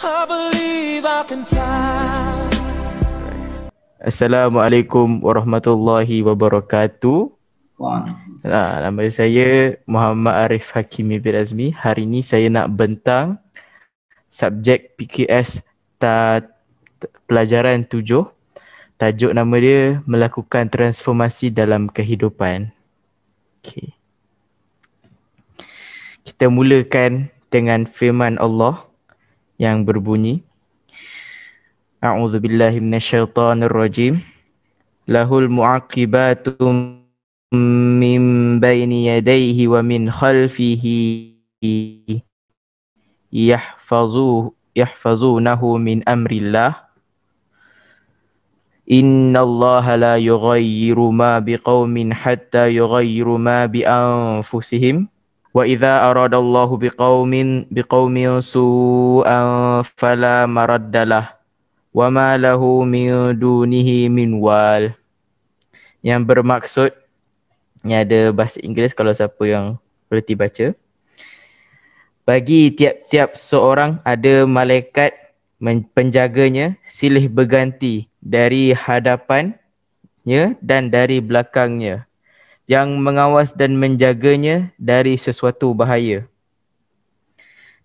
I believe I can fly. Assalamualaikum warahmatullahi wabarakatuh. Nama saya Muhammad Arif Hakimi bin Azmi. Hari ini saya nak bentang subjek PKS pelajaran 7. Tajuk nama dia melakukan transformasi dalam kehidupan. Okay. Kita mulakan dengan firman Allah yang berbunyi, A'udzubillahi minasyaitonirrajim. Lahul mu'aqibatum min baini yadayhi wa min khalfihi yahfazunahu min amrillah. Innallaha la yughayyiru ma biqaumin hatta yughayyiru ma bi anfusihim. Wa idza aradallahu biqaumin su'an fala maraddalah wa ma lahu min dunihi min wal. Yang bermaksud, ni ada bahasa Inggeris kalau siapa yang berhenti baca. Bagi tiap-tiap seorang ada malaikat penjaganya silih berganti dari hadapannya dan dari belakangnya, yang mengawas dan menjaganya dari sesuatu bahaya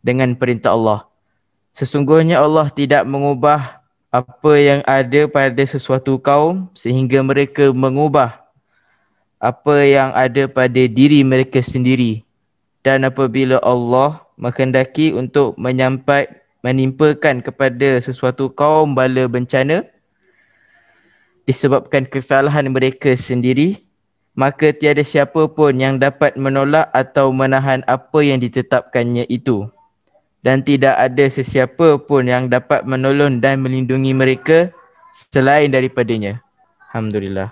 dengan perintah Allah. Sesungguhnya Allah tidak mengubah apa yang ada pada sesuatu kaum sehingga mereka mengubah apa yang ada pada diri mereka sendiri. Dan apabila Allah menghendaki untuk menimpakan kepada sesuatu kaum bala bencana disebabkan kesalahan mereka sendiri, maka tiada siapa pun yang dapat menolak atau menahan apa yang ditetapkannya itu. Dan tidak ada sesiapa pun yang dapat menolong dan melindungi mereka selain daripadanya. Alhamdulillah.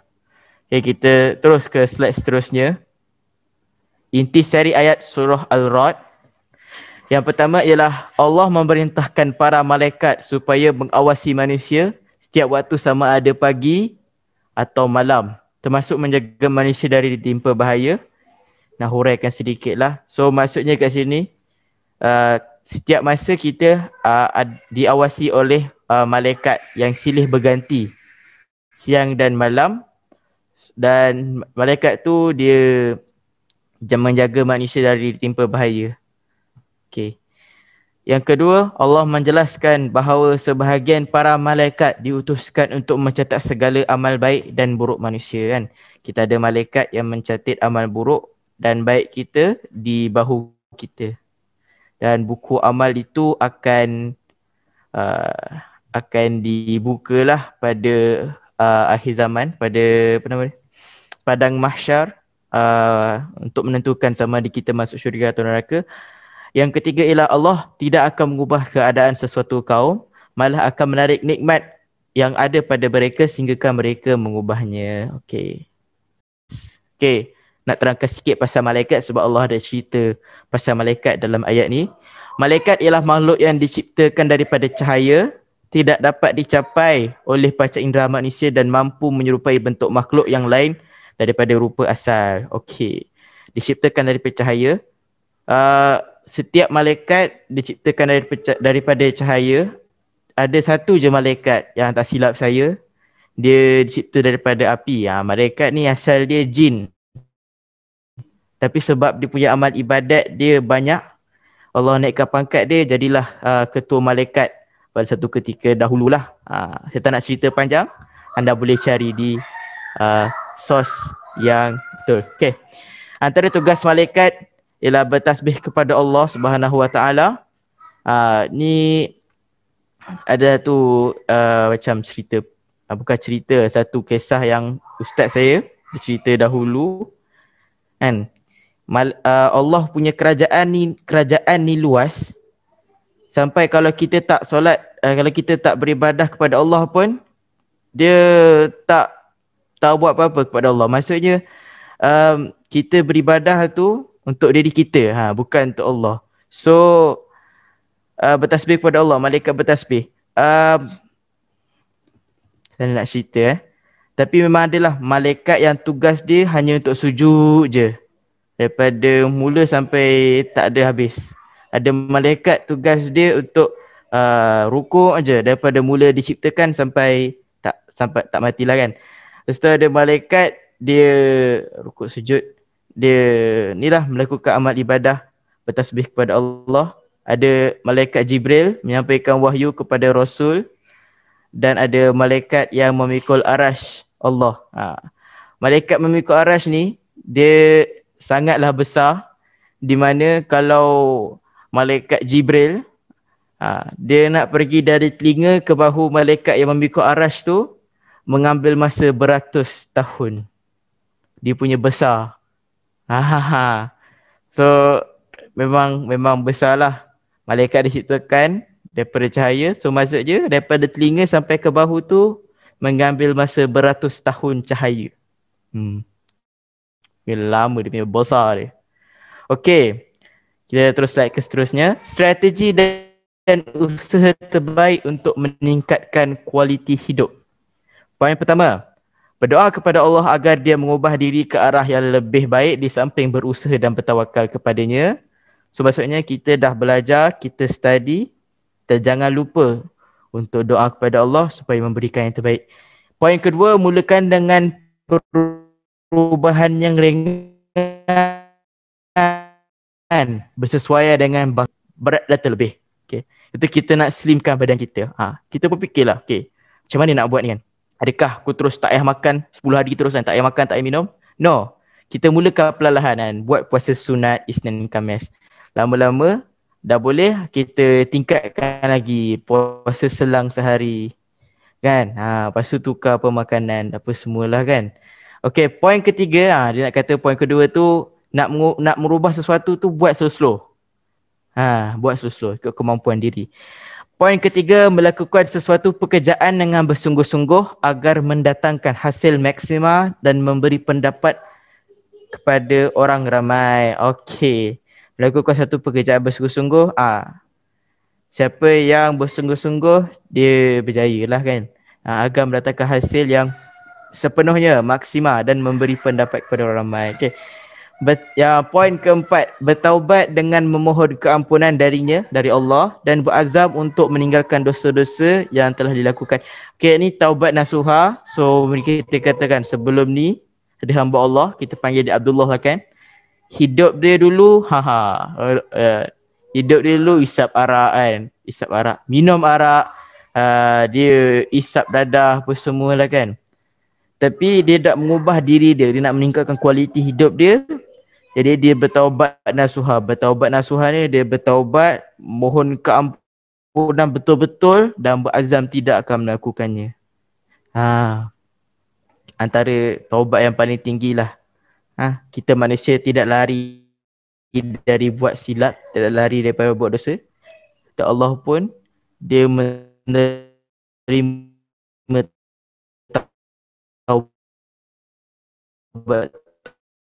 Okay, kita terus ke slide seterusnya. Intisari ayat surah Al-Ra'd. Yang pertama ialah Allah memerintahkan para malaikat supaya mengawasi manusia setiap waktu sama ada pagi atau malam, termasuk menjaga manusia dari ditimpa bahaya. Nak huraikan sedikitlah. So maksudnya kat sini, setiap masa kita diawasi oleh malaikat yang silih berganti siang dan malam, dan malaikat tu dia menjaga manusia dari ditimpa bahaya. Okay. Yang kedua, Allah menjelaskan bahawa sebahagian para malaikat diutuskan untuk mencatat segala amal baik dan buruk manusia, kan. Kita ada malaikat yang mencatat amal buruk dan baik kita di bahu kita. Dan buku amal itu akan dibukalah pada akhir zaman, pada padang mahsyar, untuk menentukan sama ada kita masuk syurga atau neraka. Yang ketiga ialah Allah tidak akan mengubah keadaan sesuatu kaum, malah akan menarik nikmat yang ada pada mereka sehingga mereka mengubahnya. Okey, nak terangkan sikit pasal malaikat sebab Allah ada cerita pasal malaikat dalam ayat ni. Malaikat ialah makhluk yang diciptakan daripada cahaya, tidak dapat dicapai oleh panca indera manusia dan mampu menyerupai bentuk makhluk yang lain daripada rupa asal. Okey, diciptakan daripada cahaya. Setiap malaikat diciptakan daripada cahaya. Ada satu je malaikat yang tak silap saya, dia dicipta daripada api. Malaikat ni asal dia jin, tapi sebab dia punya amal ibadat dia banyak, Allah naikkan pangkat dia jadilah ketua malaikat pada satu ketika dahululah. Saya tak nak cerita panjang, anda boleh cari di source yang betul. Okay. Antara tugas malaikat ialah bertasbih kepada Allah Subhanahu Wa Taala. Ni ada tu macam cerita, bukan cerita, satu kisah yang ustaz saya cerita dahulu, kan. Allah punya kerajaan ni luas sampai kalau kita tak solat, kalau kita tak beribadah kepada Allah pun dia tak tahu buat apa-apa kepada Allah. Maksudnya kita beribadah tu untuk diri kita, bukan untuk Allah. So bertasbih kepada Allah, malaikat bertasbih. Saya nak cerita tapi memang adalah malaikat yang tugas dia hanya untuk sujud je, daripada mula sampai tak ada habis. Ada malaikat tugas dia untuk rukuk aja daripada mula diciptakan sampai tak matilah kan. Lepas tu ada malaikat dia rukuk sujud, dia ni lah melakukan amal ibadah bertasbih kepada Allah. Ada malaikat Jibril menyampaikan wahyu kepada Rasul, dan ada malaikat yang memikul arash Allah. Malaikat memikul arash ni dia sangatlah besar, di mana kalau malaikat Jibril dia nak pergi dari telinga ke bahu malaikat yang memikul arash tu mengambil masa beratus tahun. Dia punya besar. So memang besarlah. Malaikat diciptakan daripada cahaya. So maksudnya daripada telinga sampai ke bahu tu mengambil masa beratus tahun cahaya. Lama dia punya besar dia. Okey. Kita terus slide ke seterusnya. Strategi dan usaha terbaik untuk meningkatkan kualiti hidup. Poin pertama, berdoa kepada Allah agar dia mengubah diri ke arah yang lebih baik di samping berusaha dan bertawakal kepadanya. So maksudnya kita dah belajar, kita study, dan jangan lupa untuk doa kepada Allah supaya memberikan yang terbaik. Poin kedua, mulakan dengan perubahan yang ringan bersesuaian dengan berat dan terlebih. Okay. Itu kita nak slimkan badan kita. Kita pun fikirlah, okay, macam mana nak buat ni kan? Adakah aku terus tak payah makan 10 hari terus kan? Tak payah makan, tak payah minum? No. Kita mulakan perlahan kan. Buat puasa sunat Isnin Khamis. Lama-lama dah boleh kita tingkatkan lagi puasa selang sehari. Kan? Lepas tu tukar pemakanan apa semualah kan. Okay, poin ketiga, dia nak kata poin kedua tu nak merubah sesuatu tu buat slow-slow. Buat slow-slow ikut kemampuan diri. Poin ketiga, melakukan sesuatu pekerjaan dengan bersungguh-sungguh agar mendatangkan hasil maksima dan memberi pendapat kepada orang ramai. Okey. Melakukan satu pekerjaan bersungguh-sungguh. Siapa yang bersungguh-sungguh, dia berjaya lah kan. Agar mendatangkan hasil yang sepenuhnya maksima dan memberi pendapat kepada orang ramai. Okey. Poin keempat, bertaubat dengan memohon keampunan darinya, dari Allah, dan berazam untuk meninggalkan dosa-dosa yang telah dilakukan. Okay, ni taubat nasuha. So kita katakan sebelum ni ada hamba Allah, kita panggil dia Abdullah lah kan. Hidup dia dulu hidup dia dulu isap arak kan. Isap arak, minum arak, dia isap dadah apa semua lah kan. Tapi dia tak mengubah diri dia nak meningkatkan kualiti hidup dia. Jadi dia bertaubat nasuha. Bertaubat nasuha ni dia bertaubat, mohon keampunan betul-betul dan berazam tidak akan melakukannya. Antara taubat yang paling tinggi lah. Kita manusia tidak lari dari buat silap, tidak lari daripada buat dosa. Dan Allah pun dia menerima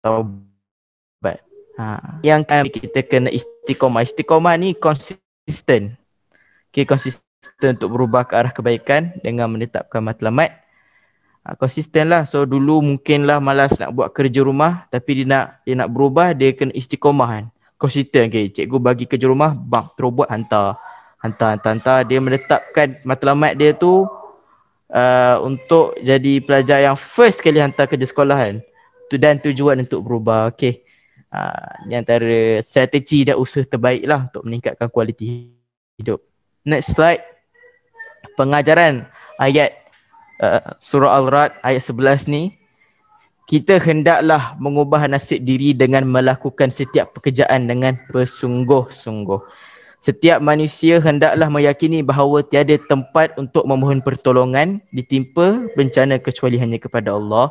taubat. Yang kita kena istiqomah. Istiqomah ni konsisten. Okay, konsisten untuk berubah ke arah kebaikan dengan menetapkan matlamat. Konsisten lah. So dulu mungkinlah malas nak buat kerja rumah, tapi dia nak berubah, dia kena istiqomah kan. Konsisten. Okay, cikgu bagi kerja rumah, bang, terus buat, hantar. Dia menetapkan matlamat dia tu untuk jadi pelajar yang first kali hantar kerja sekolah kan. Dan tujuan untuk berubah. Okay. Ini antara strategi dan usaha terbaik lah untuk meningkatkan kualiti hidup. Next slide. Pengajaran ayat surah Al-Ra'd ayat 11 ni. Kita hendaklah mengubah nasib diri dengan melakukan setiap pekerjaan dengan bersungguh-sungguh. Setiap manusia hendaklah meyakini bahawa tiada tempat untuk memohon pertolongan ditimpa bencana kecuali hanya kepada Allah.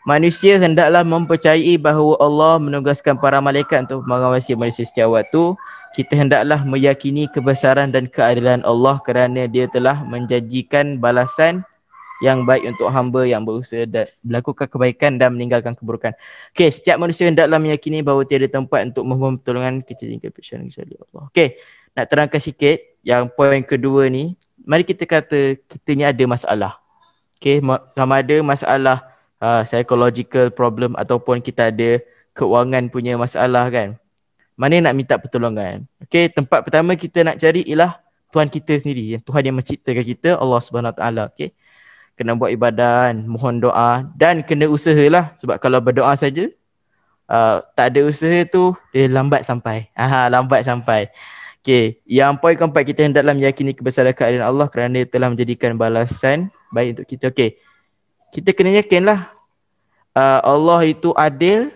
Manusia hendaklah mempercayai bahawa Allah menugaskan para malaikat untuk mengawasi manusia setiap waktu. Kita hendaklah meyakini kebesaran dan keadilan Allah kerana dia telah menjanjikan balasan yang baik untuk hamba yang berusaha dan melakukan kebaikan dan meninggalkan keburukan. Okey, setiap manusia hendaklah meyakini bahawa tiada tempat untuk memohon pertolongan kecuali kepada Allah. Okey, nak terangkan sikit yang poin kedua ni. Mari kita kata kita ni ada masalah. Okey, sama ada masalah psychological problem ataupun kita ada keuangan punya masalah kan. Mana nak minta pertolongan? Okey, tempat pertama kita nak cari ialah Tuhan kita sendiri, Tuhan yang menciptakan kita, Allah Subhanahu Wa Taala. Okey, kena buat ibadah, mohon doa dan kena usahalah, sebab kalau berdoa saja tak ada usaha tu dia lambat sampai. Lambat sampai. Okey, yang poin keempat, kita hendaklah meyakini kebesaran keadaan Allah kerana dia telah menjadikan balasan baik untuk kita. Okey, kita kena yakinlah Allah itu adil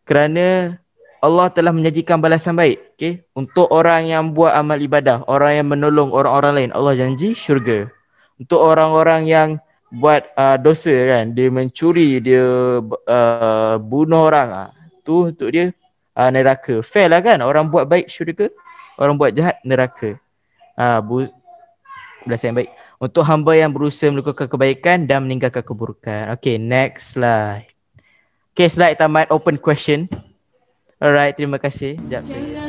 kerana Allah telah menjanjikan balasan baik, okey, untuk orang yang buat amal ibadah, orang yang menolong orang-orang lain, Allah janji syurga. Untuk orang-orang yang buat dosa kan, dia mencuri, dia bunuh orang, tu untuk dia neraka. Fair lah kan, orang buat baik syurga, orang buat jahat neraka. Balasan yang baik untuk hamba yang berusaha melakukan kebaikan dan meninggalkan keburukan. Okay, next slide. Okay, slide tamat, open question. Alright, terima kasih. Sekejap.